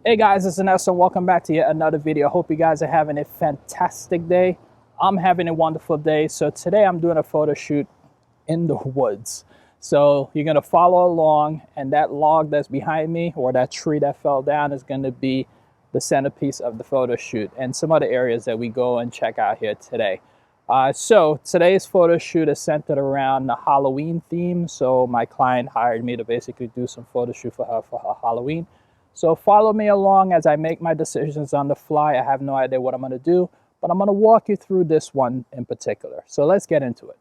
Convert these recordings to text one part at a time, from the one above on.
Hey guys, it's Ernesto. Welcome back to yet another video. Hope you guys are having a fantastic day. I'm having a wonderful day. So today I'm doing a photo shoot in the woods. So you're gonna follow along, and that log that's behind me, or that tree that fell down, is gonna be the centerpiece of the photo shoot and some other areas that we go and check out here today. So today's photo shoot is centered around the Halloween theme. So my client hired me to basically do some photo shoot for her Halloween. So follow me along as I make my decisions on the fly. I have no idea what I'm going to do, but I'm going to walk you through this one in particular. So let's get into it.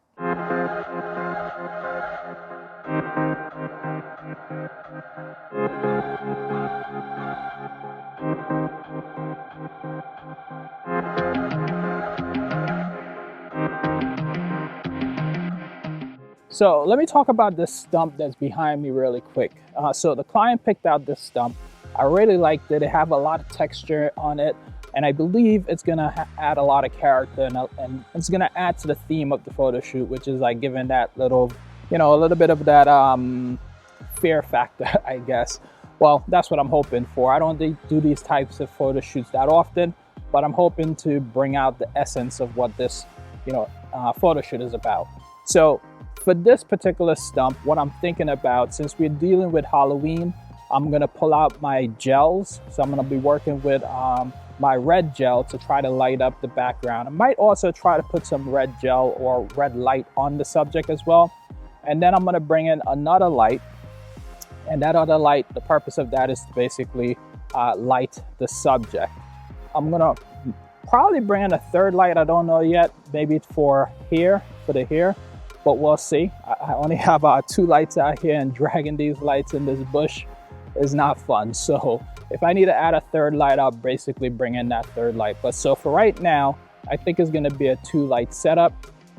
So let me talk about this stump that's behind me really quick. So the client picked out this stump. I really liked it. It have a lot of texture on it, and I believe it's gonna add a lot of character, and it's gonna add to the theme of the photo shoot, which is like giving that little, a little bit of that fear factor, I guess. Well, that's what I'm hoping for. I don't do these types of photo shoots that often, but I'm hoping to bring out the essence of what this, photo shoot is about. So for this particular stump, what I'm thinking about, since we're dealing with Halloween, I'm gonna pull out my gels. So I'm gonna be working with my red gel to try to light up the background. I might also try to put some red gel or red light on the subject as well. And then I'm gonna bring in another light. And that other light, the purpose of that is to basically light the subject. I'm gonna probably bring in a third light, I don't know yet. Maybe for the hair. But we'll see. I only have 2 lights out here, and dragging these lights in this bush is not fun. So if I need to add a third light, I'll basically bring in that third light. But so for right now, I think it's gonna be a 2-light setup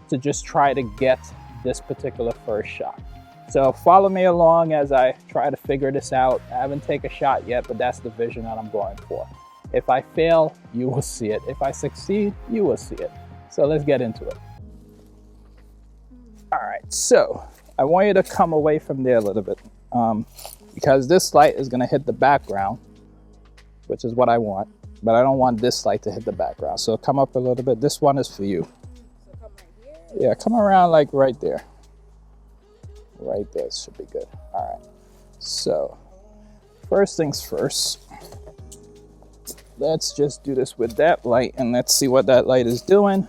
to just try to get this particular first shot. So follow me along as I try to figure this out. I haven't taken a shot yet, but that's the vision that I'm going for. If I fail, you will see it. If I succeed, you will see it. So let's get into it. All right, so I want you to come away from there a little bit because this light is gonna hit the background, which is what I want, but I don't want this light to hit the background. So come up a little bit. This one is for you. So come right here? Yeah, come around like right there. Right there should be good. All right, so first things first, let's just do this with that light and let's see what that light is doing.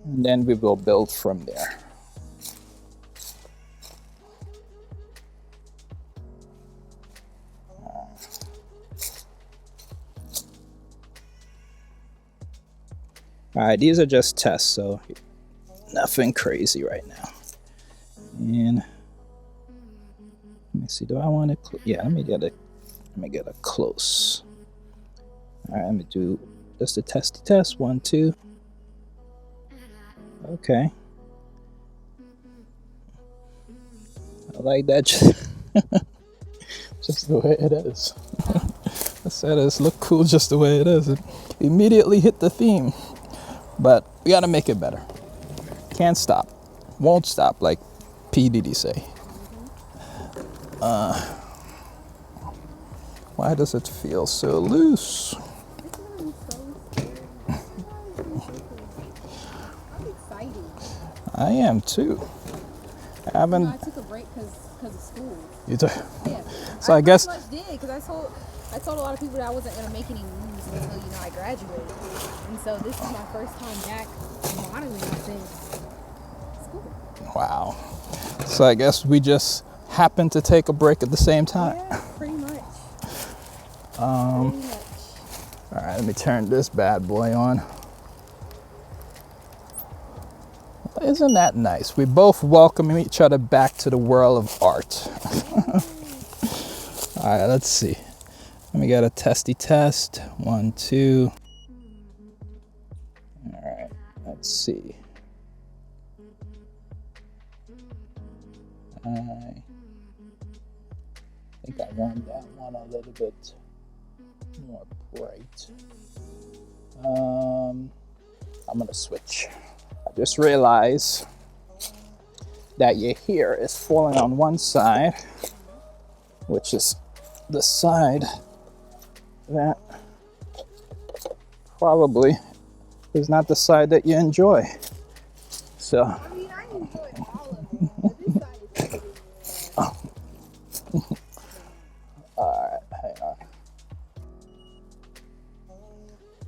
And then we will build from there. All right, these are just tests, so nothing crazy right now. And let me see, do I want to, yeah, let me get a close. All right, let me do just a testy test, 1, 2. Okay. I like that, just the way it is. I said it's look cool just the way it is. It immediately hit the theme. But we gotta make it better. Can't stop. Won't stop, like P. Diddy say. Why does it feel so loose? I'm excited. I am too. I haven't. I took a break because of school. You took. Yeah. So I guess. Pretty much did, because I told a lot of people that I wasn't gonna make any moves until I graduated, and so this is my first time back modeling since school. Wow. So I guess we just happened to take a break at the same time. Yeah, pretty much. All right, let me turn this bad boy on. Isn't that nice? We both welcome each other back to the world of art. All right, let's see. Let me get a testy test. 1, 2. All right, let's see. I think I want that one a little bit more bright. I'm gonna switch. I just realized that your hair is falling on one side, which is the side that probably is not the side that you enjoy. So. I mean, I enjoyed all of it, but this side is pretty Alright, hang on.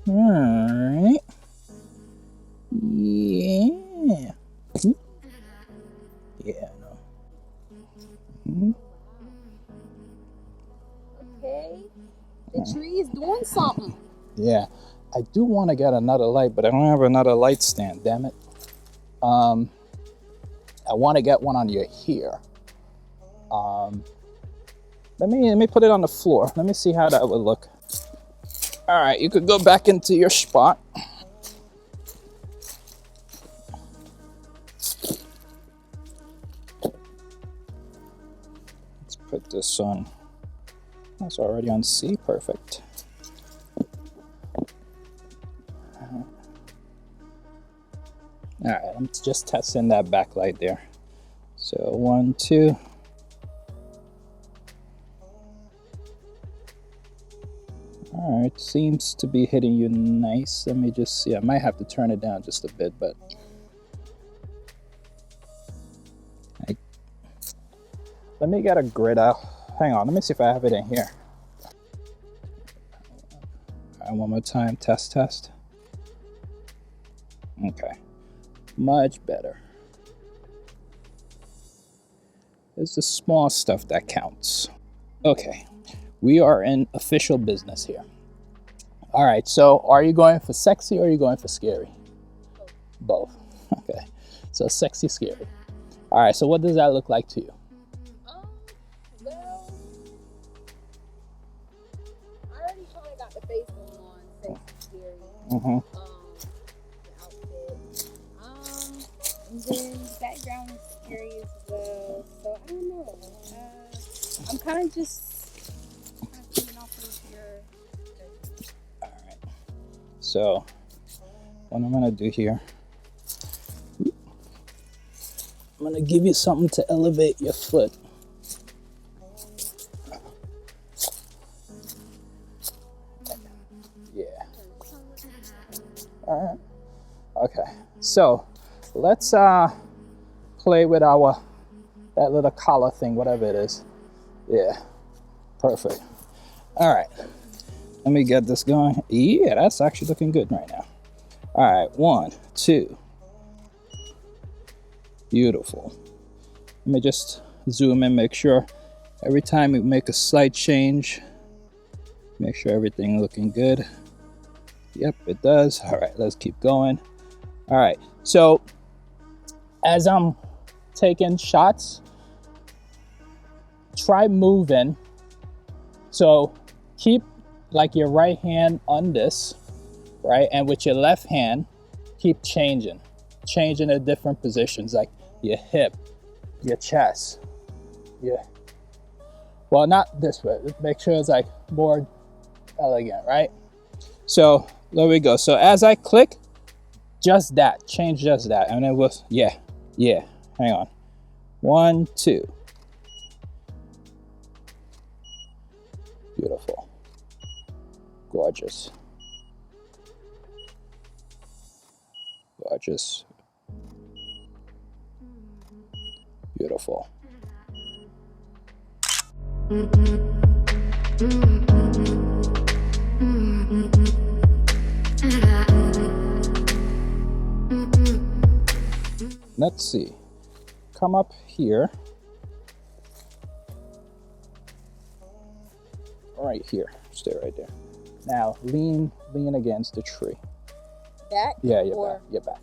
Alright. Yeah. Yeah, no. okay. The tree is doing something. Yeah. I do want to get another light, but I don't have another light stand, damn it. I want to get one on your here. Let me put it on the floor. Let me see how that would look. All right, you could go back into your spot. Let's put this on. That's already on C, perfect. All right, I'm just testing that backlight there. So 1, 2. All right, seems to be hitting you nice. Let me just see. I might have to turn it down just a bit, but let me get a grid out. Hang on, let me see if I have it in here. All right, one more time, test. Okay, much better. It's the small stuff that counts. Okay, we are in official business here. All right, so are you going for sexy or are you going for scary? Both. Okay, so sexy, scary. All right, so what does that look like to you? Well, I already kind of got the face going on, sexy, scary. Mm-hmm. The outfit. And then the background is scary as well. So I don't know. I'm kind of just feeding off of your judgment. All right. So what I'm gonna do here, I'm gonna give you something to elevate your foot. Yeah. All right. Okay. So let's play with that little collar thing, whatever it is. Yeah. Perfect. All right. Let me get this going. Yeah, that's actually looking good right now. All right, 1, 2. Beautiful. Let me just zoom in, make sure every time we make a slight change, make sure everything looking good. Yep, it does. All right, let's keep going. All right, so as I'm taking shots, try moving. So keep like your right hand on this, right? And with your left hand, keep changing the different positions, like your hip, your chest, well, not this way. Make sure it's like more elegant, right? So there we go. So as I click, just that, change just that. And it was, yeah, hang on. 1, 2. Beautiful. Gorgeous. Gorgeous. Beautiful. Let's see. Come up here. Right here. Stay right there. Now lean against the tree. Back? Yeah, you're back. You're back.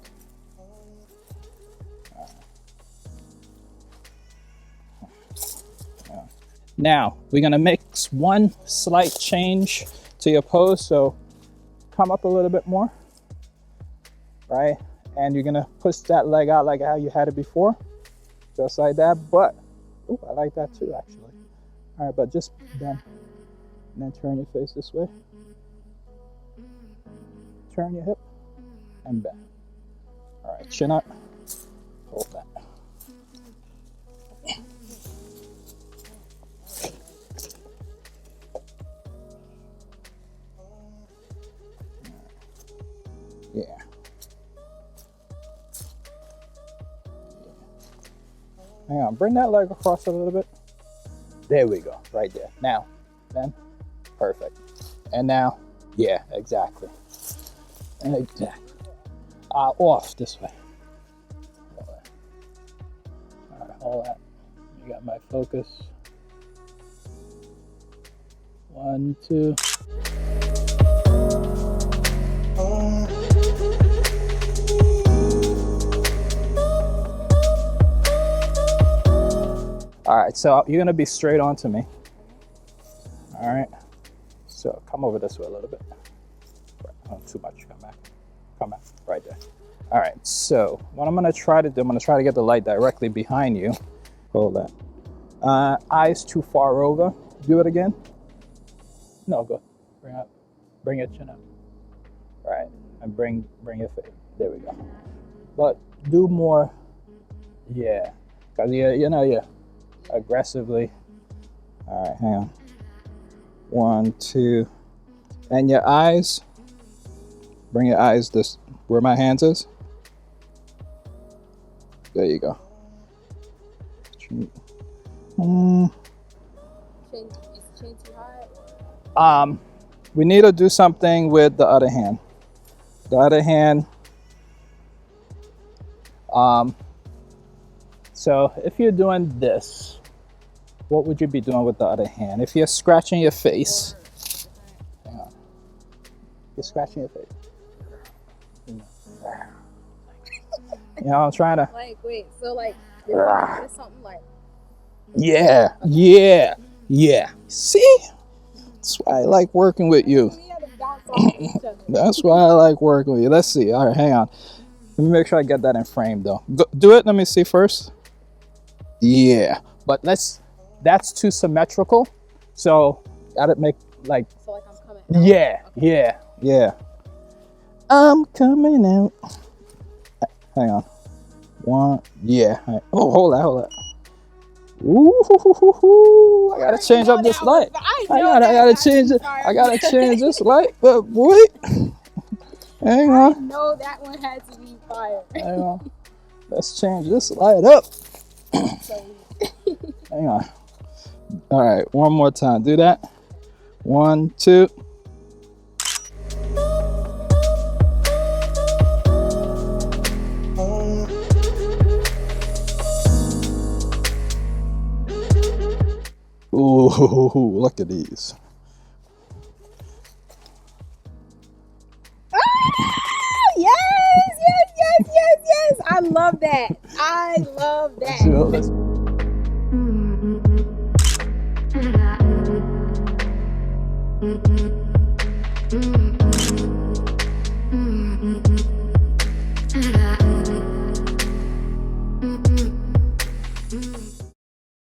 Now we're gonna make one slight change to your pose. So come up a little bit more, right? And you're gonna push that leg out like how you had it before, just like that. But, ooh, I like that too, actually. All right, but just bend, and then turn your face this way. Turn your hip, and bend. All right, chin up, hold that. Yeah. Hang on, bring that leg across a little bit. There we go, right there. Now, then, perfect. And now, yeah, exactly. Exactly. Off this way. All right, hold that. You got my focus. 1, 2. All right, so you're gonna be straight on to me. All right, so come over this way a little bit. Not too much, come back, right there. All right, so what I'm gonna try to do, I'm gonna try to get the light directly behind you. Hold that. Eyes too far over. Do it again. No, go. Bring your chin up. Right, and bring your face. There we go. But do more. Yeah, cause you're aggressively. All right, hang on. 1, 2, and your eyes. Bring your eyes this where my hands is. There you go. Chin too high? We need to do something with the other hand. The other hand. So if you're doing this, what would you be doing with the other hand? If you're scratching your face, hang on. You're scratching your face. You know, I'm trying to. Like, wait, so like, it's something like. Yeah, yeah, yeah. See? That's why I like working with you. That's why I like working with you. Let's see. All right, hang on. Let me make sure I get that in frame though. Do it. Let me see first. Yeah, but that's too symmetrical. So gotta make like. So like I'm coming out. Yeah, okay. yeah. I'm coming out. Hang on. 1. Yeah. Oh, hold that. Ooh, I gotta change up this light. I gotta change it. I gotta change this light. But wait. Hang on. I know that one had to be fire. Hang on. Let's change this light up. Hang on. All right, one more time. Do that. 1, 2. Ooh, look at these. Yes. I love that. I love that. Mm-hmm.